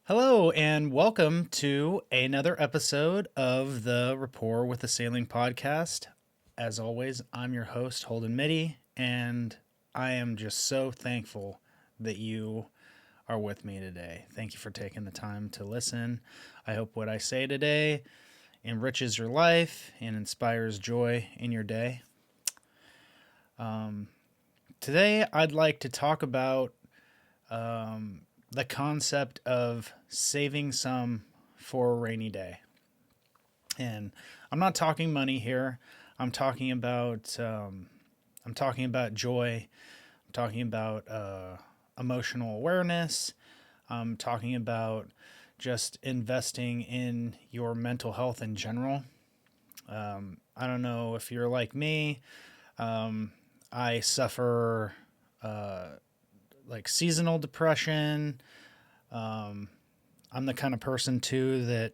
Hello, and welcome to another episode of the Rapport with the Sailing podcast. As always, I'm your host, Holden Mitty, and I am just so thankful that you are with me today. Thank you for taking the time to listen. I hope what I say today enriches your life and inspires joy in your day. Today, I'd like to talk about the concept of saving some for a rainy day. And I'm not talking money here. I'm talking about joy. I'm talking about emotional awareness. I'm talking about just investing in your mental health in general. I don't know if you're like me. I suffer like seasonal depression. I'm the kind of person too that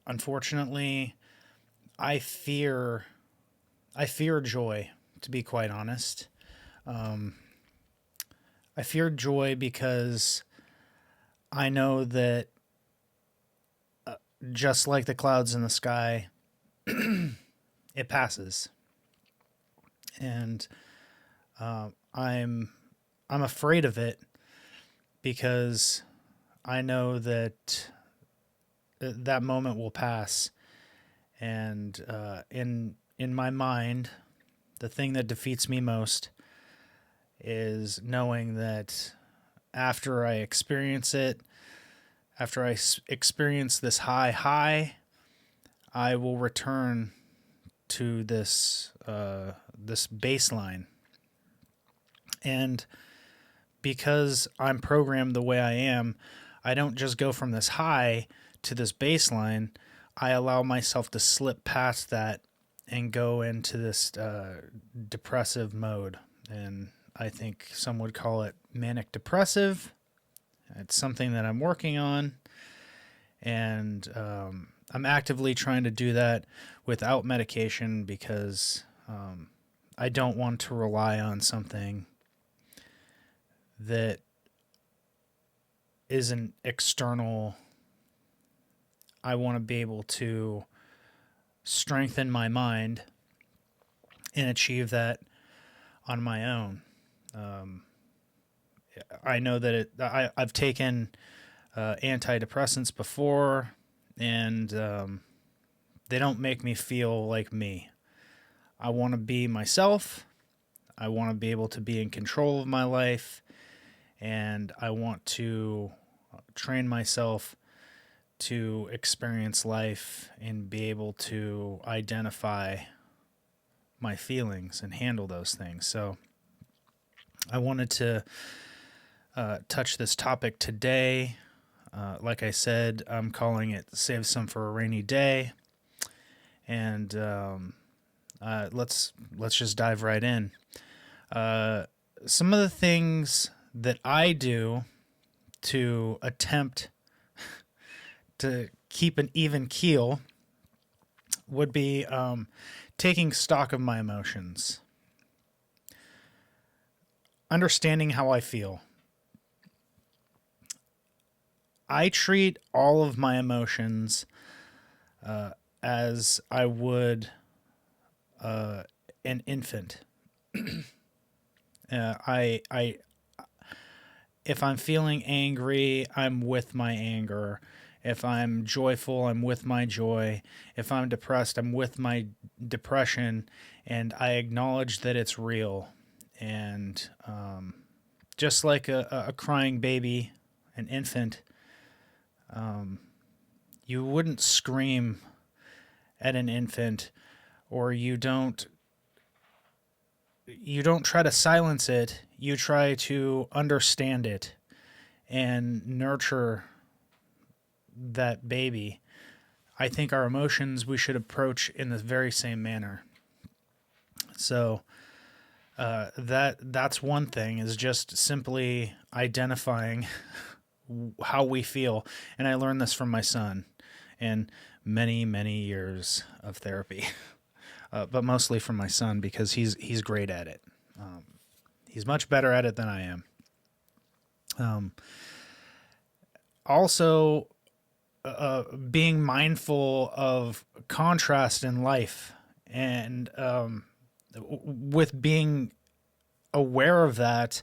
unfortunately I fear I fear joy, to be quite honest. I fear joy because I know that just like the clouds in the sky, it passes. And I'm I'm afraid of it because I know that that moment will pass. And in my mind, the thing that defeats me most is knowing that after I experience it, after experience this high, I will return to this baseline. And because I'm programmed the way I am, I don't just go from this high to this baseline. I allow myself to slip past that and go into this depressive mode. And I think some would call it manic depressive. It's something that I'm working on. And I'm actively trying to do that without medication because I don't want to rely on something that is an external. I want to be able to strengthen my mind and achieve that on my own. I know that I've taken antidepressants before, and they don't make me feel like me. I want to be myself. I want to be able to be in control of my life, and I want to train myself to experience life and be able to identify my feelings and handle those things. So I wanted to touch this topic today. Like I said, I'm calling it Save Some for a Rainy Day. And let's just dive right in. Some of the things that I do to attempt to keep an even keel would be taking stock of my emotions, understanding how I feel. I treat all of my emotions as I would an infant. I if I'm feeling angry, I'm with my anger. If I'm joyful, I'm with my joy. If I'm depressed, I'm with my depression, and I acknowledge that it's real. And just like a crying baby, an infant, you wouldn't scream at an infant, or you don't try to silence it. You try to understand it and nurture that baby. I think our emotions we should approach in the very same manner. So that's one thing, is just simply identifying how we feel. And I learned this from my son and many years of therapy, but mostly from my son because he's great at it. He's much better at it than I am. Um, Also, being mindful of contrast in life, and with being aware of that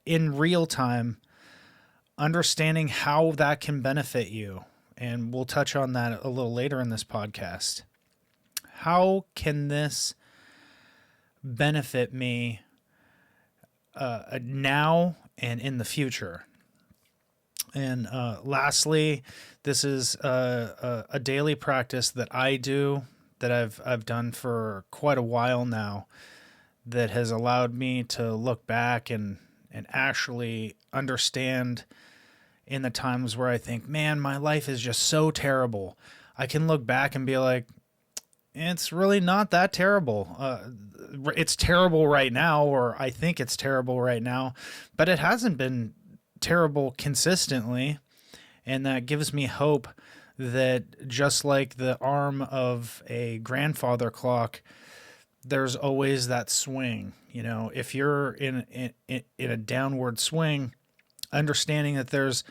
in real time, understanding how that can benefit you. And we'll touch on that a little later in this podcast. How can this benefit me now and in the future? And lastly, this is a daily practice that I do, that I've done for quite a while now, that has allowed me to look back and actually understand in the times where I think, man, my life is just so terrible. I can look back and be like, it's really not that terrible. It's terrible right now, or I think it's terrible right now, but it hasn't been terrible consistently. And that gives me hope that just like the arm of a grandfather clock, there's always that swing. You know, if you're in a downward swing, understanding that there's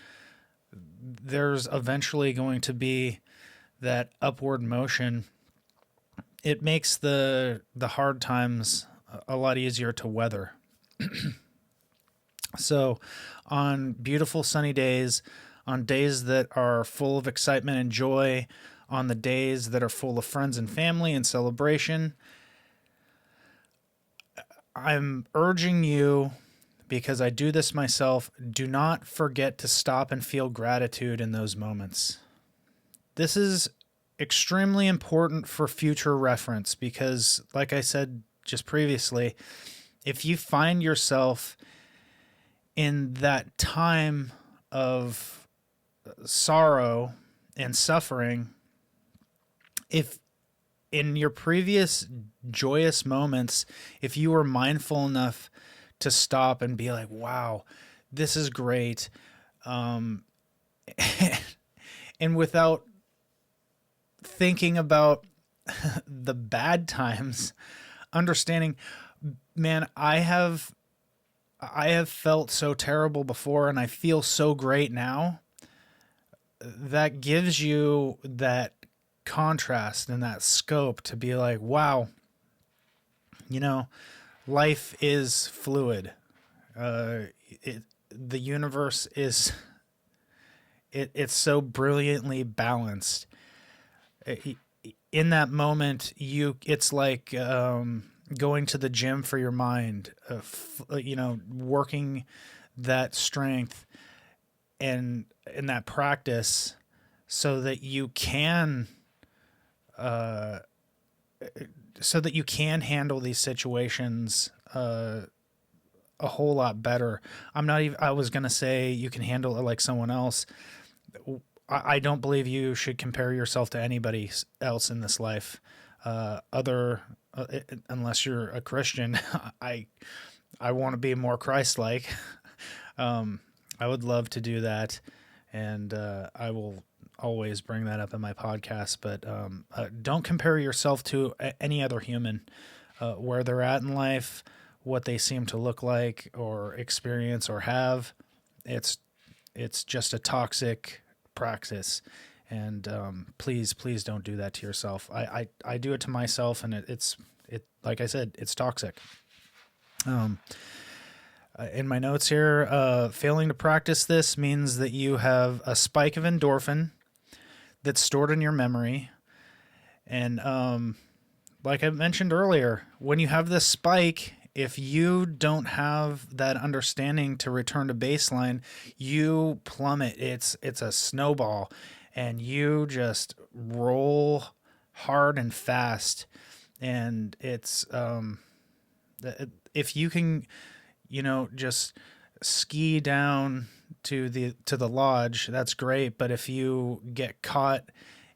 eventually going to be that upward motion, it makes the hard times a lot easier to weather. So, on beautiful sunny days, on days that are full of excitement and joy, on the days that are full of friends and family and celebration, I'm urging you, because I do this myself, do not forget to stop and feel gratitude in those moments. This is extremely important for future reference because, like I said just previously, if you find yourself in that time of sorrow and suffering, if in your previous joyous moments, if you were mindful enough to stop and be like, wow, this is great, and without thinking about the bad times, understanding, man, I have felt so terrible before and I feel so great now. That gives you that contrast and that scope to be like, wow, you know, life is fluid. The universe is it's so brilliantly balanced. In that moment, it's like going to the gym for your mind, working that strength and in that practice so that you can handle these situations a whole lot better. I was going to say you can handle it like someone else. I don't believe you should compare yourself to anybody else in this life, unless you're a Christian. I want to be more Christ-like. I would love to do that, and I will always bring that up in my podcast. But don't compare yourself to any other human, where they're at in life, what they seem to look like or experience or have. It's just a toxic practice, and please don't do that to yourself. I do it to myself, and it like I said, it's toxic. In my notes here, failing to practice this means that you have a spike of endorphin that's stored in your memory, and like I mentioned earlier, when you have this spike, if you don't have that understanding to return to baseline, you plummet. It's a snowball, and you just roll hard and fast. And it's if you can, just ski down to the lodge, that's great. But if you get caught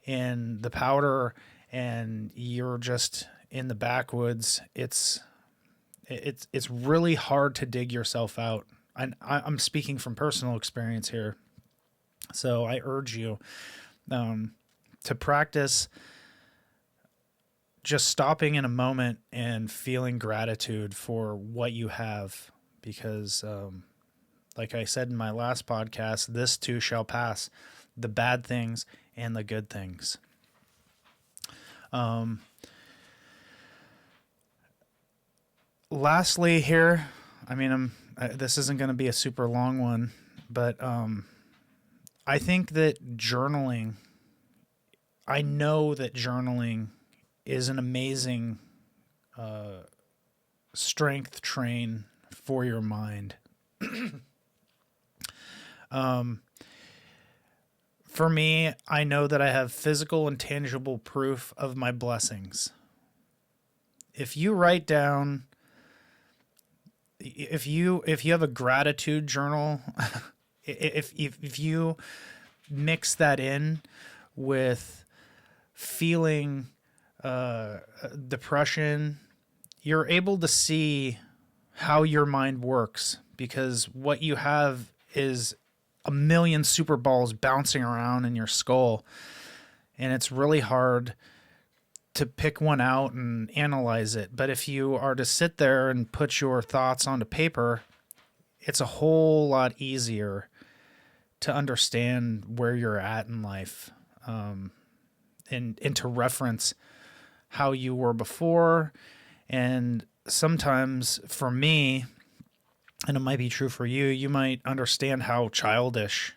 in the powder and you're just in the backwoods, it's really hard to dig yourself out. I'm speaking from personal experience here. So I urge you to practice just stopping in a moment and feeling gratitude for what you have, because, like I said in my last podcast, this too shall pass, the bad things and the good things. Lastly here, I mean, this isn't going to be a super long one, but I think that journaling, I know that journaling is an amazing strength train for your mind. For me, I know that I have physical and tangible proof of my blessings. If you write down, if you have a gratitude journal, if you mix that in with feeling depression, you're able to see how your mind works, because what you have is a million super balls bouncing around in your skull, and it's really hard to pick one out and analyze it. But if you are to sit there and put your thoughts onto paper, it's a whole lot easier to understand where you're at in life, and to reference how you were before. And sometimes for me, and it might be true for you, you might understand how childish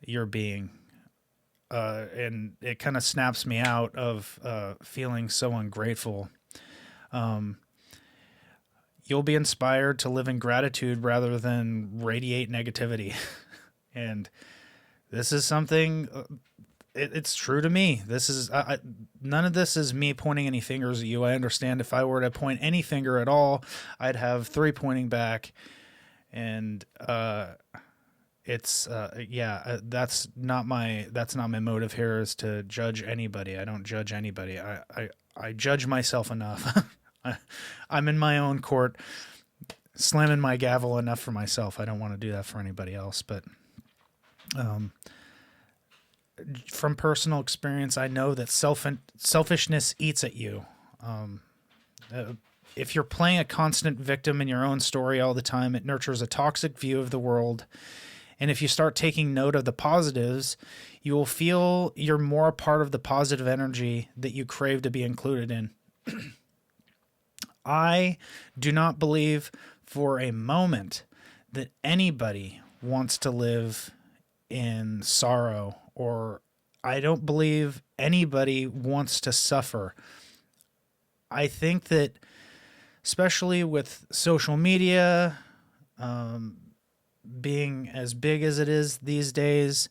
you're being. And it kind of snaps me out of feeling so ungrateful. You'll be inspired to live in gratitude rather than radiate negativity. And this is something, it's true to me. This is none of this is me pointing any fingers at you. I understand if I were to point any finger at all, I'd have 3 pointing back. And that's not my motive here, is to judge anybody. I don't judge anybody. I judge myself enough. I'm in my own court, slamming my gavel enough for myself. I don't want to do that for anybody else. But from personal experience, I know that selfishness eats at you. If you're playing a constant victim in your own story all the time, it nurtures a toxic view of the world. And if you start taking note of the positives, you will feel you're more a part of the positive energy that you crave to be included in. I do not believe for a moment that anybody wants to live in sorrow, or I don't believe anybody wants to suffer. I think that, especially with social media being as big as it is these days,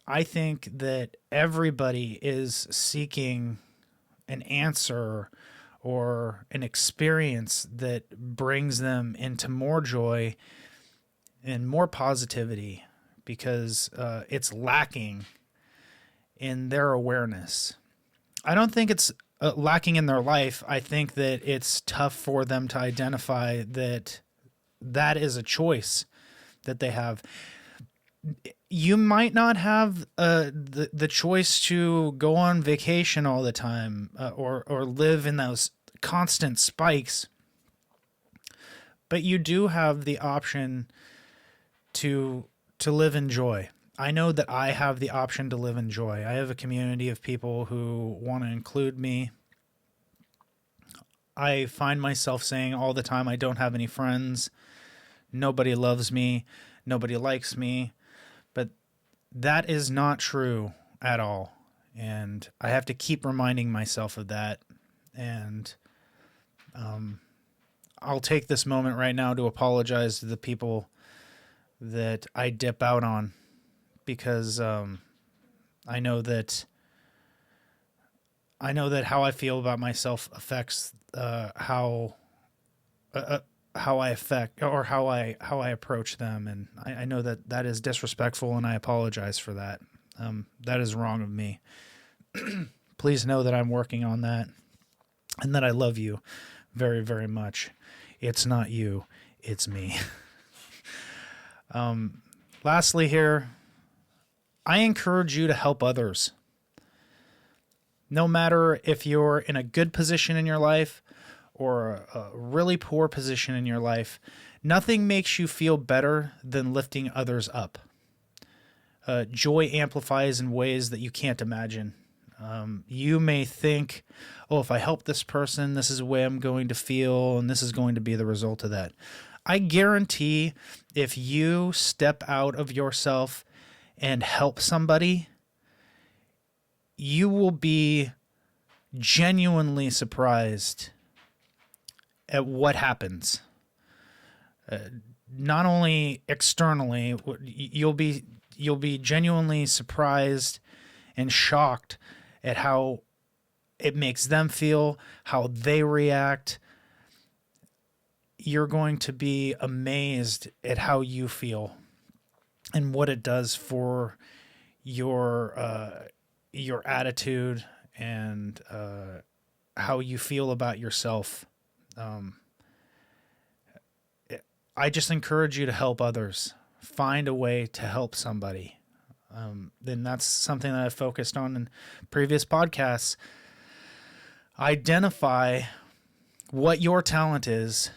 I think that everybody is seeking an answer or an experience that brings them into more joy and more positivity, because it's lacking in their awareness. I don't think it's lacking in their life. I think that it's tough for them to identify that that is a choice that they have. You might not have the choice to go on vacation all the time, or live in those constant spikes, but you do have the option to live in joy. I know that I have the option to live in joy. I have a community of people who want to include me. I find myself saying all the time, I don't have any friends. Nobody loves me. Nobody likes me. But that is not true at all. And I have to keep reminding myself of that. And I'll take this moment right now to apologize to the people that I dip out on, because I know that how I feel about myself affects how I affect, or how I approach them, and I know that is disrespectful, and I apologize for that. That is wrong of me. Please know that I'm working on that, and that I love you very, very much. It's not you, it's me. Lastly here, I encourage you to help others. No matter if you're in a good position in your life or a really poor position in your life, nothing makes you feel better than lifting others up. Joy amplifies in ways that you can't imagine. You may think, oh, if I help this person, this is the way I'm going to feel, and this is going to be the result of that. I guarantee if you step out of yourself and help somebody, you will be genuinely surprised at what happens. Not only externally, you'll be genuinely surprised and shocked at how it makes them feel, how they react. You're going to be amazed at how you feel and what it does for your attitude and how you feel about yourself. I just encourage you to help others. Find a way to help somebody. Then that's something that I've focused on in previous podcasts. Identify what your talent is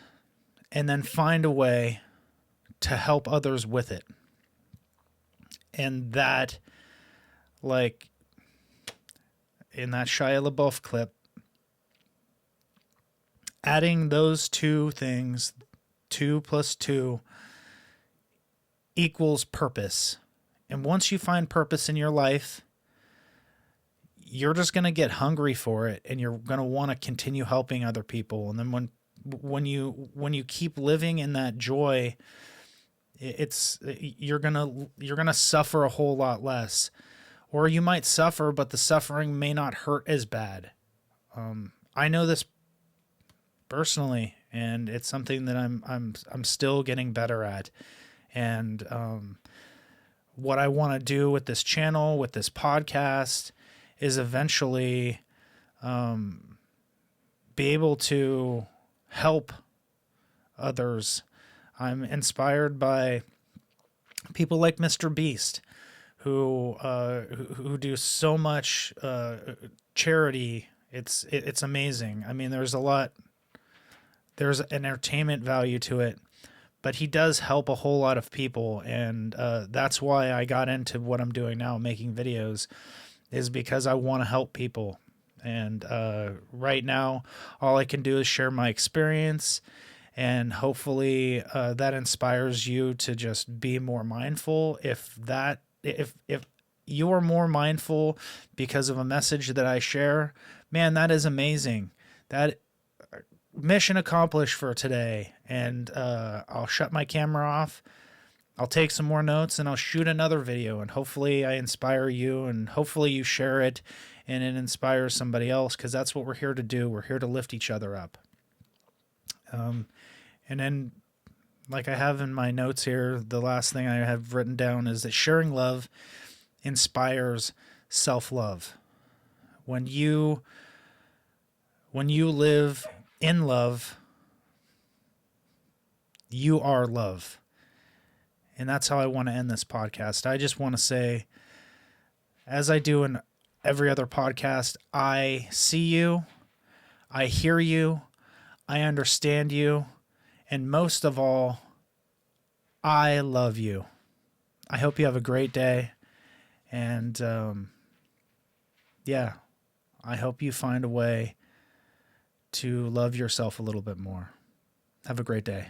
and then find a way to help others with it. And that, like in that Shia LaBeouf clip, adding those two things, 2 + 2 equals purpose. And once you find purpose in your life, you're just going to get hungry for it, and you're going to want to continue helping other people. And then when you keep living in that joy, you're going to suffer a whole lot less. Or you might suffer, but the suffering may not hurt as bad. I know this personally, and it's something that I'm still getting better at. And what I want to do with this channel, with this podcast, is eventually be able to help others. I'm inspired by people like Mr. Beast, who do so much charity. It's amazing. I mean, there's an entertainment value to it, but he does help a whole lot of people. And that's why I got into what I'm doing now, making videos, is because I want to help people. And right now, all I can do is share my experience, and hopefully that inspires you to just be more mindful. If you're more mindful because of a message that I share, man, that is amazing. That mission accomplished for today. And I'll shut my camera off. I'll take some more notes and I'll shoot another video, and hopefully I inspire you, and hopefully you share it and it inspires somebody else, because that's what we're here to do. We're here to lift each other up. And then, like I have in my notes here, the last thing I have written down is that sharing love inspires self-love. When you live in love, you are love. And that's how I want to end this podcast. I just want to say, as I do in every other podcast, I see you, I hear you, I understand you, and most of all, I love you. I hope you have a great day. And I hope you find a way to love yourself a little bit more. Have a great day.